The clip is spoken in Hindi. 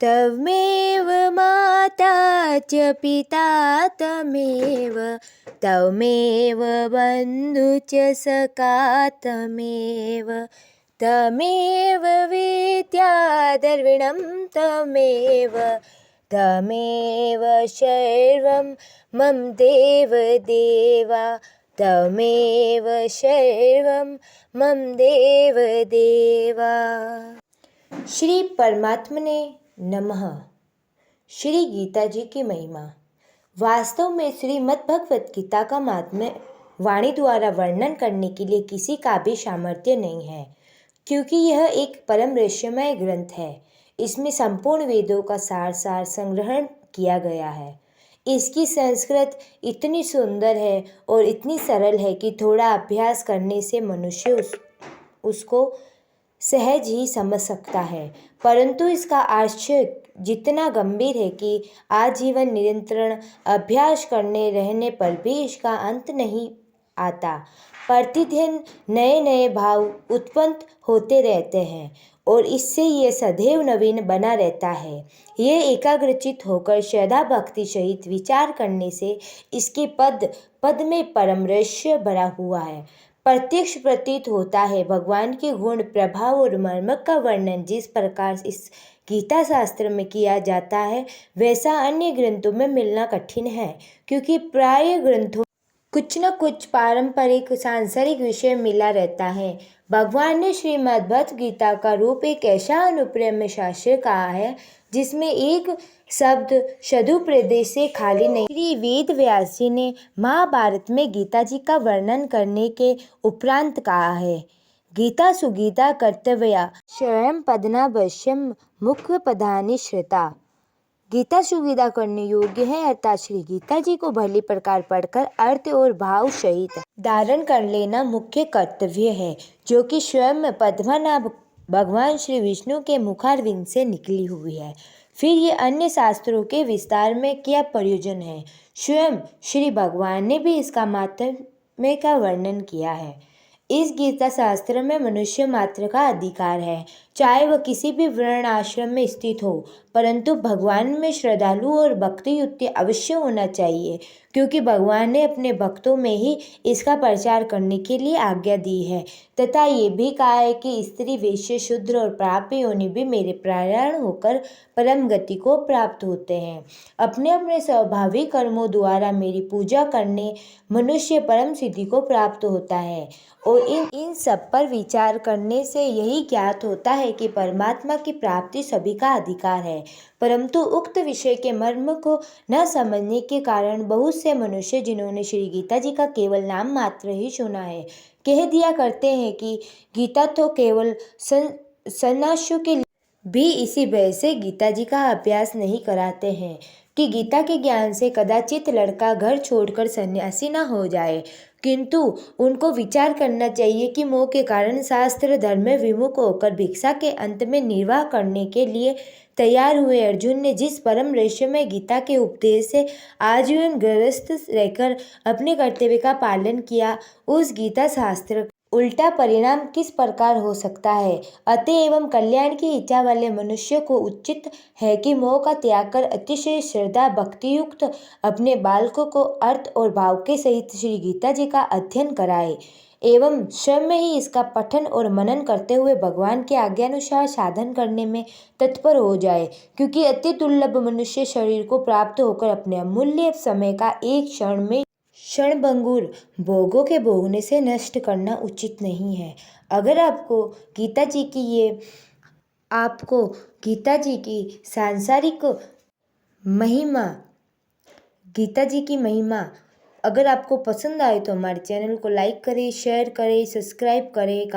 त्वमेव माता च पिता त्वमेव, त्वमेव बन्धु च सखा त्वमेव, त्वमेव विद्या द्रविणं त्वमेव, त्वमेव सर्वं मम देव देवा, त्वमेव सर्वं मम देव देवा। श्री परमात्मने नमः। श्री गीता जी की महिमा। वास्तव में श्रीमद् भगवत गीता का महात्म्य वाणी द्वारा वर्णन करने के लिए किसी का भी सामर्थ्य नहीं है, क्योंकि यह एक परम रहस्यमय ग्रंथ है। इसमें संपूर्ण वेदों का सार संग्रहण किया गया है। इसकी संस्कृत इतनी सुंदर है और इतनी सरल है कि थोड़ा अभ्यास करने से मनुष्य उसको सहज ही समझ सकता है, परंतु इसका आशय जितना गंभीर है कि आजीवन निरंतर अभ्यास करने रहने पर भी इसका अंत नहीं आता। प्रतिदिन नए नए भाव उत्पन्न होते रहते हैं और इससे ये सदैव नवीन बना रहता है। ये एकाग्रचित होकर श्रद्धा भक्ति सहित विचार करने से इसके पद पद में परम रहस्य भरा हुआ है। प्रत्यक्ष प्रतीत होता है। भगवान के गुण, प्रभाव और मर्म का वर्णन जिस प्रकार इस गीता शास्त्र में किया जाता है, वैसा अन्य ग्रंथों में मिलना कठिन है, क्योंकि प्राय ग्रंथों कुछ न कुछ पारंपरिक सांसारिक विषय मिला रहता है। भगवान ने श्रीमद्भगवत गीता का रूप एक ऐसा अनुप्रेम शास्त्र कहा है जिसमें एक शब्द सदुपदेश से खाली नहीं। श्री वेद व्यास जी ने महाभारत में गीता जी का वर्णन करने के उपरांत कहा है, गीता सुगीता कर्तव्या स्वयं पदनावश्यम मुख्य पदानि श्रुता। गीता सुगीता करने योग्य है, अर्थात श्री गीता जी को भली प्रकार पढ़कर अर्थ और भाव सहित धारण कर लेना मुख्य कर्तव्य है, जो कि स्वयं पद्मनाभ भगवान श्री विष्णु के मुखारविंद से निकली हुई है। फिर ये अन्य शास्त्रों के विस्तार में क्या प्रयोजन है। स्वयं श्री भगवान ने भी इसका महात्म्य का वर्णन किया है। इस गीता शास्त्र में मनुष्य मात्र का अधिकार है, चाहे वह किसी भी वर्ण आश्रम में स्थित हो, परंतु भगवान में श्रद्धालु और भक्ति युक्त अवश्य होना चाहिए, क्योंकि भगवान ने अपने भक्तों में ही इसका प्रचार करने के लिए आज्ञा दी है, तथा ये भी कहा है कि स्त्री, वैश्य, शूद्र और पापी योनि भी मेरे परायण होकर परम गति को प्राप्त होते हैं। अपने अपने स्वाभाविक कर्मों द्वारा मेरी पूजा करने मनुष्य परम सिद्धि को प्राप्त होता है, और इन सब पर विचार करने से यही ज्ञात होता है कि परमात्मा की प्राप्ति सभी का अधिकार है। परंतु उक्त विषय के मर्म को न समझने के कारण बहुत से मनुष्य, जिन्होंने श्री गीता जी का केवल नाम मात्र ही सुना है, कह दिया करते हैं कि गीता तो केवल सन्यासियों के लिए भी इसी वजह से गीता जी का अभ्यास नहीं कराते हैं कि गीता के ज्ञान से कदाचित लड़का घर छोड़कर सन्यासी न हो जाए, किंतु उनको विचार करना चाहिए कि मोह के कारण शास्त्र धर्म में विमुख होकर भिक्षा के अंत में निर्वाह करने के लिए तैयार हुए अर्जुन ने जिस परम रहस्यमय गीता के उपदेश से आजीवन गृहस्थ रहकर अपने कर्तव्य का पालन किया, उस गीता शास्त्र उल्टा परिणाम किस प्रकार हो सकता है। अतएव कल्याण की इच्छा वाले मनुष्य को उचित है कि मोह का त्याग कर अतिशय श्रद्धा भक्ति युक्त अपने बालकों को अर्थ और भाव के सहित श्री गीता जी का अध्ययन कराए, एवं स्वयं ही इसका पठन और मनन करते हुए भगवान के आज्ञानुसार साधन करने में तत्पर हो जाए, क्योंकि अति दुर्लभ मनुष्य शरीर को प्राप्त होकर अपने अमूल्य समय का एक क्षण में क्षणभंगुर भोगों के भोगने से नष्ट करना उचित नहीं है। अगर आपको गीता जी की सांसारिक महिमा, गीता जी की महिमा अगर आपको पसंद आए तो हमारे चैनल को लाइक करें, शेयर करें, सब्सक्राइब करें।